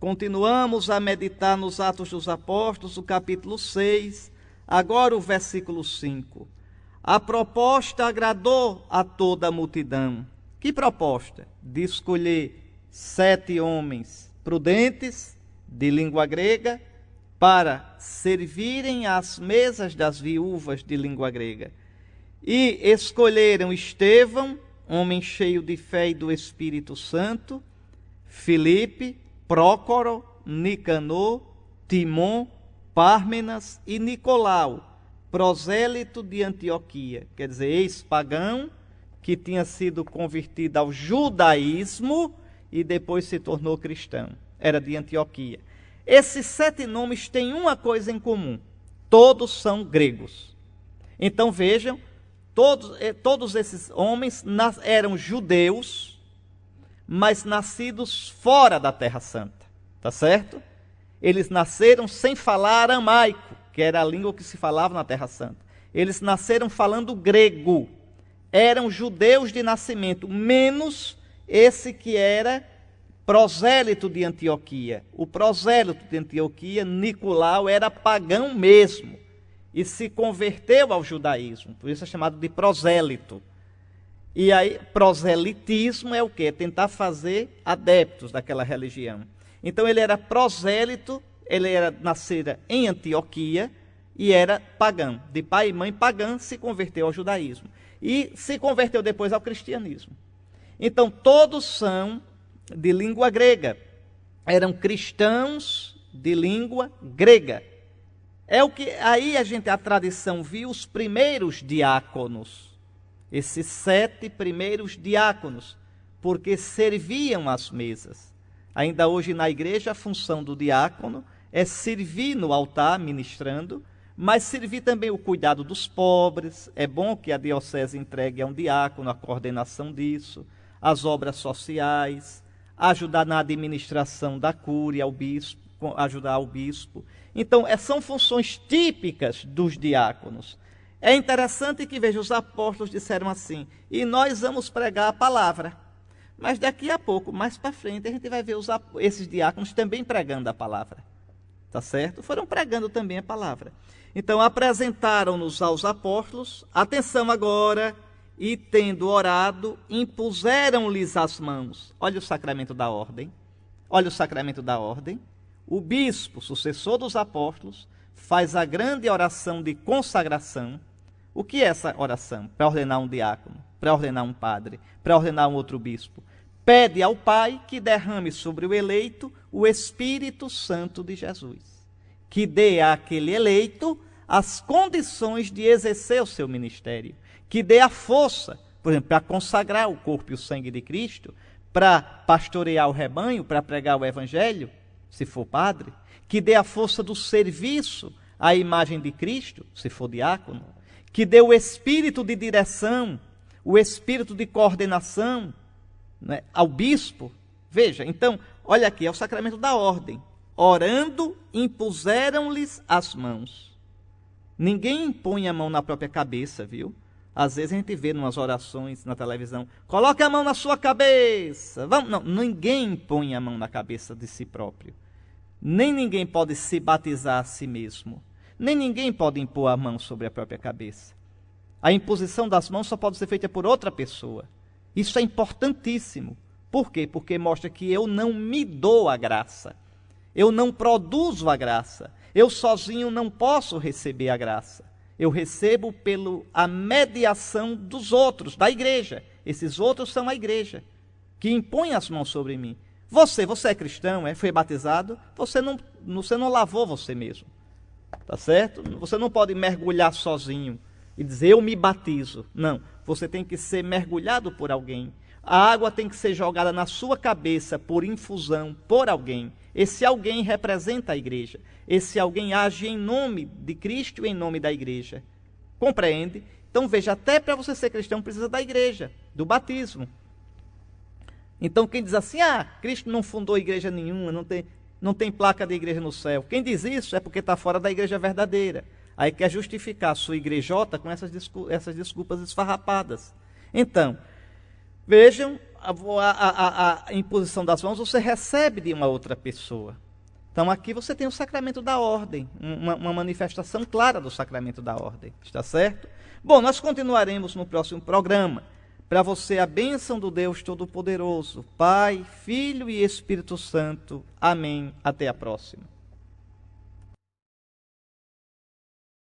Continuamos a meditar nos Atos dos Apóstolos, o capítulo 6, agora o versículo 5. A proposta agradou a toda a multidão. Que proposta? De escolher 7 homens prudentes, de língua grega, para servirem às mesas das viúvas de língua grega. E escolheram Estevão, homem cheio de fé e do Espírito Santo, Filipe, Prócoro, Nicanor, Timon, Pármenas e Nicolau, prosélito de Antioquia, quer dizer, ex-pagão, que tinha sido convertido ao judaísmo e depois se tornou cristão. Era de Antioquia. Esses 7 nomes têm uma coisa em comum: todos são gregos. Então vejam, todos esses homens eram judeus, mas nascidos fora da Terra Santa, tá certo? Eles nasceram sem falar aramaico, que era a língua que se falava na Terra Santa. Eles nasceram falando grego. Eram judeus de nascimento, menos esse que era prosélito de Antioquia. O prosélito de Antioquia, Nicolau, era pagão mesmo e se converteu ao judaísmo, por isso é chamado de prosélito. E aí, proselitismo é o quê? Tentar fazer adeptos daquela religião. Então ele era prosélito, ele era nascido em Antioquia e era pagão. De pai e mãe pagã, se converteu ao judaísmo. E se converteu depois ao cristianismo. Então todos são de língua grega. Eram cristãos de língua grega. É o que aí a tradição viu os primeiros diáconos. Esses 7 primeiros diáconos, porque serviam às mesas. Ainda hoje na igreja a função do diácono é servir no altar, ministrando, mas servir também o cuidado dos pobres. É bom que a diocese entregue a um diácono a coordenação disso, as obras sociais, ajudar na administração da cúria, ao bispo, ajudar o bispo. Então, são funções típicas dos diáconos. É interessante que, veja, os apóstolos disseram assim: e nós vamos pregar a palavra. Mas daqui a pouco, mais para frente, a gente vai ver esses diáconos também pregando a palavra. Tá certo? Foram pregando também a palavra. Então, apresentaram-nos aos apóstolos, atenção agora, e tendo orado, impuseram-lhes as mãos. Olha o sacramento da ordem. Olha o sacramento da ordem. O bispo, sucessor dos apóstolos, faz a grande oração de consagração. O que é essa oração? Para ordenar um diácono, para ordenar um padre, para ordenar um outro bispo. Pede ao Pai que derrame sobre o eleito o Espírito Santo de Jesus, que dê àquele eleito as condições de exercer o seu ministério, que dê a força, por exemplo, para consagrar o corpo e o sangue de Cristo, para pastorear o rebanho, para pregar o evangelho, se for padre, que dê a força do serviço à imagem de Cristo, se for diácono, que dê o espírito de direção, o espírito de coordenação, né, ao bispo. Veja, então, olha aqui, é o sacramento da ordem. Orando, impuseram-lhes as mãos. Ninguém impõe a mão na própria cabeça, viu? Às vezes a gente vê umas orações na televisão: coloque a mão na sua cabeça. Vamos, não, ninguém impõe a mão na cabeça de si próprio. Nem ninguém pode se batizar a si mesmo. Nem ninguém pode impor a mão sobre a própria cabeça. A imposição das mãos só pode ser feita por outra pessoa. Isso é importantíssimo. Por quê? Porque mostra que eu não me dou a graça. Eu não produzo a graça. Eu sozinho não posso receber a graça. Eu recebo pela mediação dos outros, da igreja. Esses outros são a igreja, que impõe as mãos sobre mim. Você é cristão, foi batizado? Você não lavou você mesmo. Tá certo? Você não pode mergulhar sozinho e dizer: eu me batizo. Não, você tem que ser mergulhado por alguém. A água tem que ser jogada na sua cabeça por infusão, por alguém. Esse alguém representa a igreja. Esse alguém age em nome de Cristo e em nome da igreja. Compreende? Então veja, até para você ser cristão precisa da igreja, do batismo. Então quem diz assim: Cristo não fundou igreja nenhuma, não tem placa de igreja no céu. Quem diz isso é porque está fora da igreja verdadeira. Aí quer justificar a sua igrejota com essas desculpas esfarrapadas. Então, vejam, a imposição das mãos você recebe de uma outra pessoa. Então aqui você tem o sacramento da ordem, uma manifestação clara do sacramento da ordem, está certo? Bom, nós continuaremos no próximo programa. Para você a bênção do Deus Todo-Poderoso, Pai, Filho e Espírito Santo. Amém. Até a próxima.